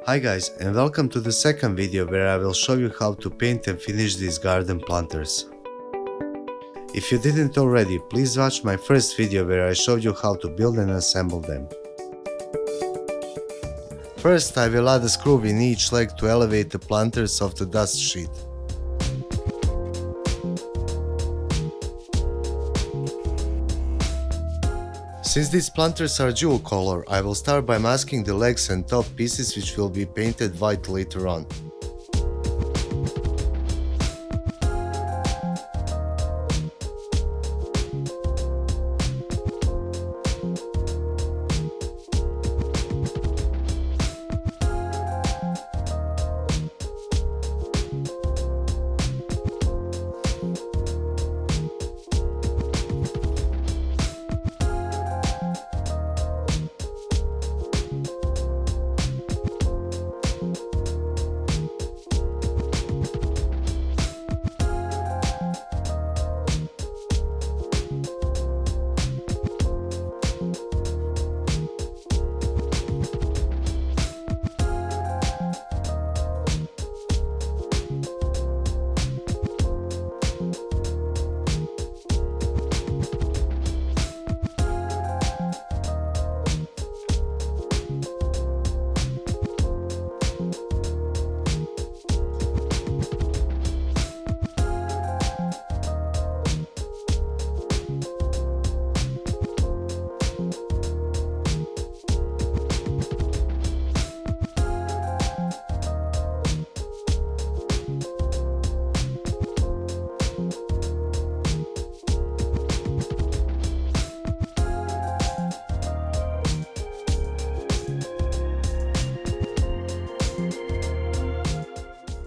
Hi guys, and welcome to the second video where I will show you how to paint and finish these garden planters. If you didn't already, please watch my first video where I showed you how to build and assemble them. First, I will add a screw in each leg to elevate the planters off the dust sheet. Since these planters are dual color, I will start by masking the legs and top pieces, which will be painted white later on.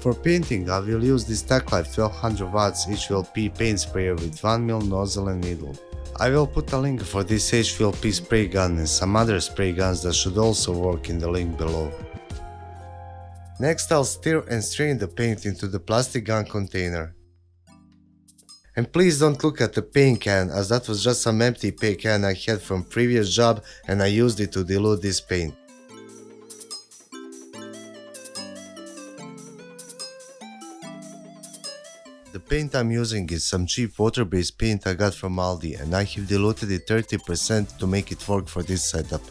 For painting, I will use this Tacklife 1200 watts HVLP paint sprayer with 1mm nozzle and needle. I will put a link for this HVLP spray gun and some other spray guns that should also work in the link below. Next, I'll stir and strain the paint into the plastic gun container. And please don't look at the paint can, as that was just some empty paint can I had from previous job and I used it to dilute this paint. The paint I'm using is some cheap water-based paint I got from Aldi, and I have diluted it 30% to make it work for this setup.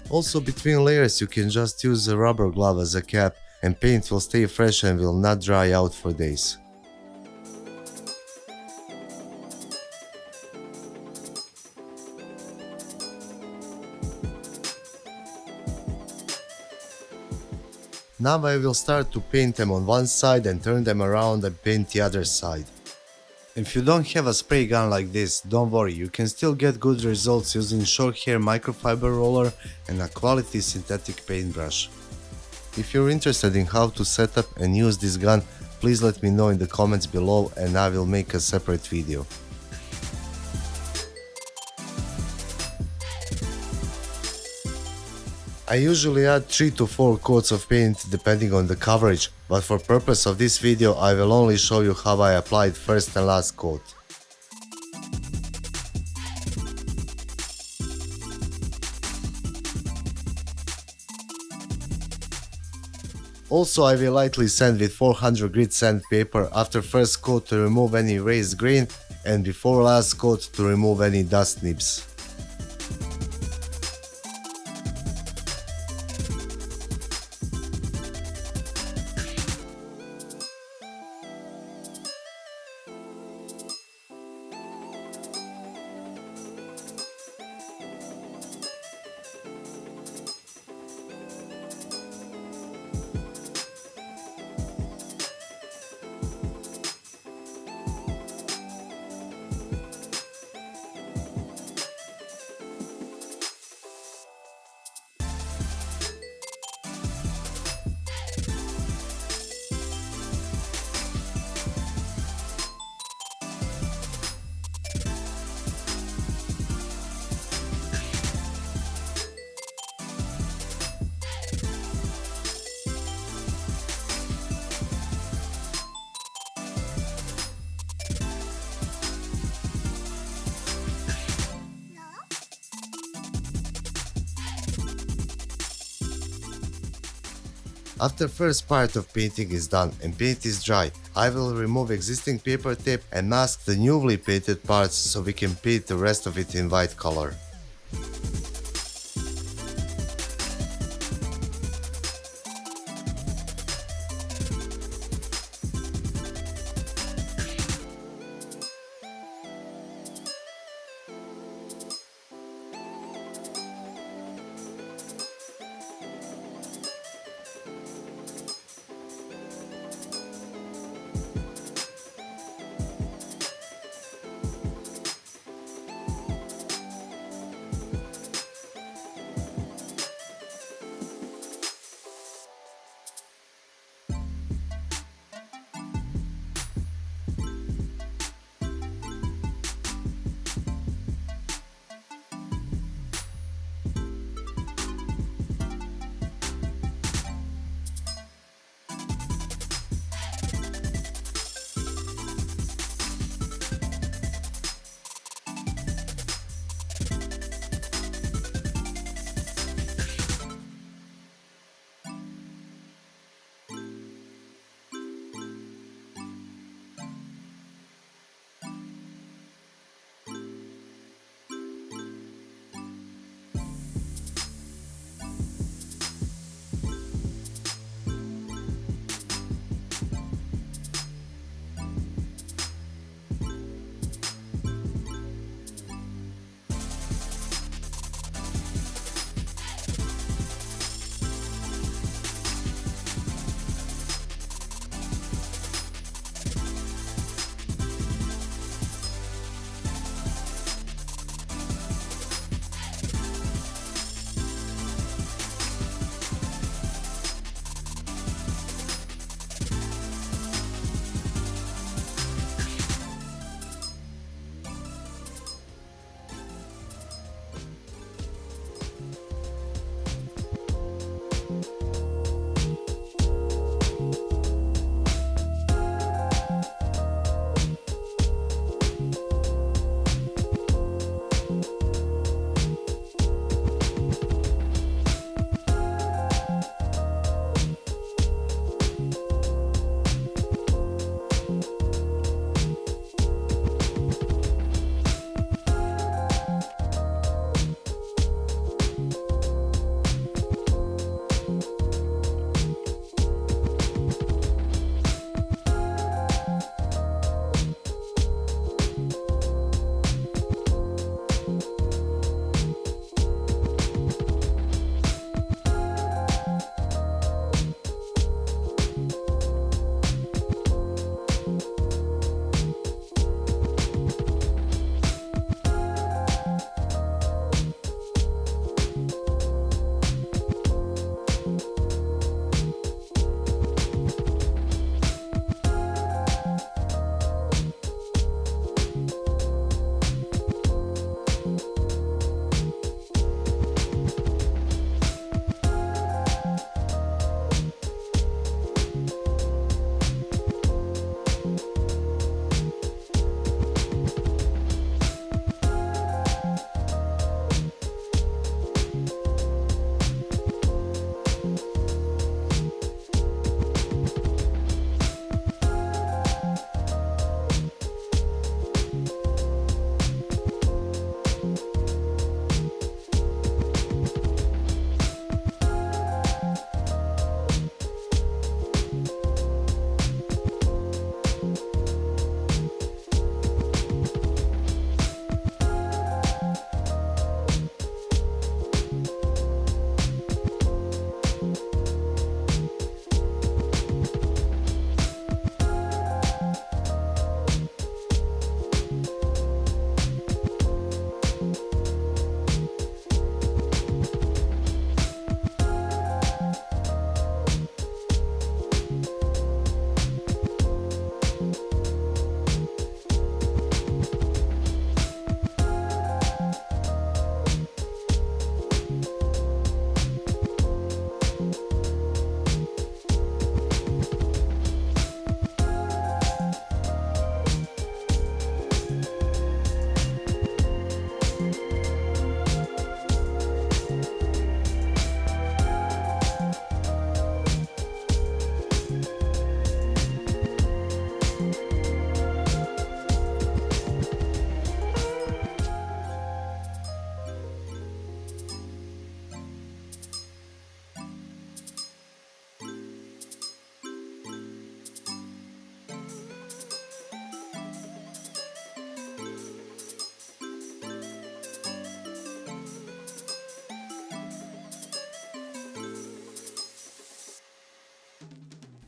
Also, between layers you can just use a rubber glove as a cap and paint will stay fresh and will not dry out for days. Now I will start to paint them on one side and turn them around and paint the other side. If you don't have a spray gun like this, don't worry, you can still get good results using short hair microfiber roller and a quality synthetic paintbrush. If you're interested in how to set up and use this gun, please let me know in the comments below and I will make a separate video. I usually add 3 to 4 coats of paint depending on the coverage, but for purpose of this video I will only show you how I applied first and last coat. Also, I will lightly sand with 400 grit sandpaper after first coat to remove any raised grain and before last coat to remove any dust nibs. After first part of painting is done and paint is dry, I will remove existing paper tape and mask the newly painted parts so we can paint the rest of it in white color.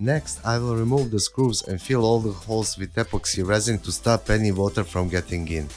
Next, I will remove the screws and fill all the holes with epoxy resin to stop any water from getting in.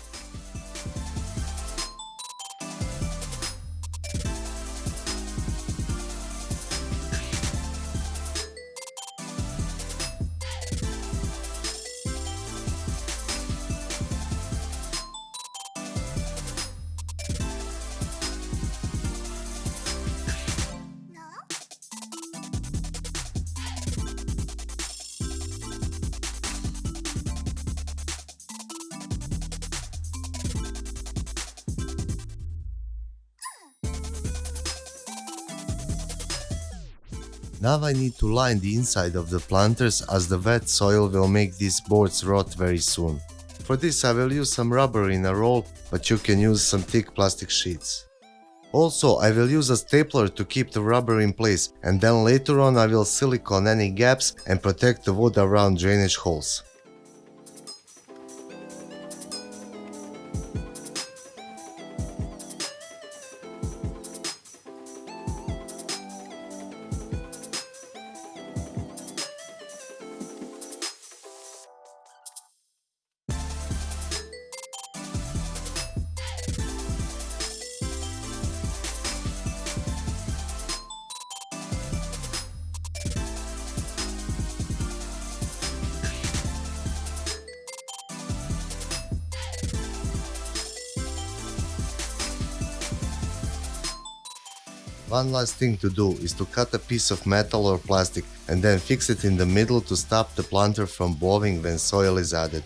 Now I need to line the inside of the planters, as the wet soil will make these boards rot very soon. For this I will use some rubber in a roll, but you can use some thick plastic sheets. Also, I will use a stapler to keep the rubber in place, and then later on I will silicone any gaps and protect the wood around drainage holes. One last thing to do is to cut a piece of metal or plastic and then fix it in the middle to stop the planter from blowing when soil is added.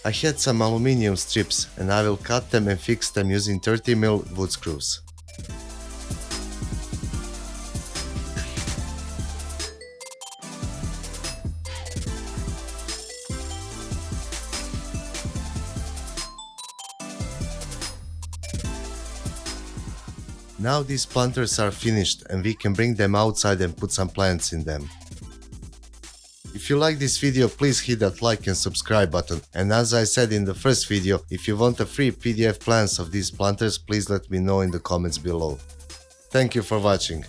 I had some aluminium strips and I will cut them and fix them using 30mm wood screws. Now these planters are finished and we can bring them outside and put some plants in them. If you like this video, please hit that like and subscribe button, and as I said in the first video, if you want a free PDF plans of these planters, please let me know in the comments below. Thank you for watching.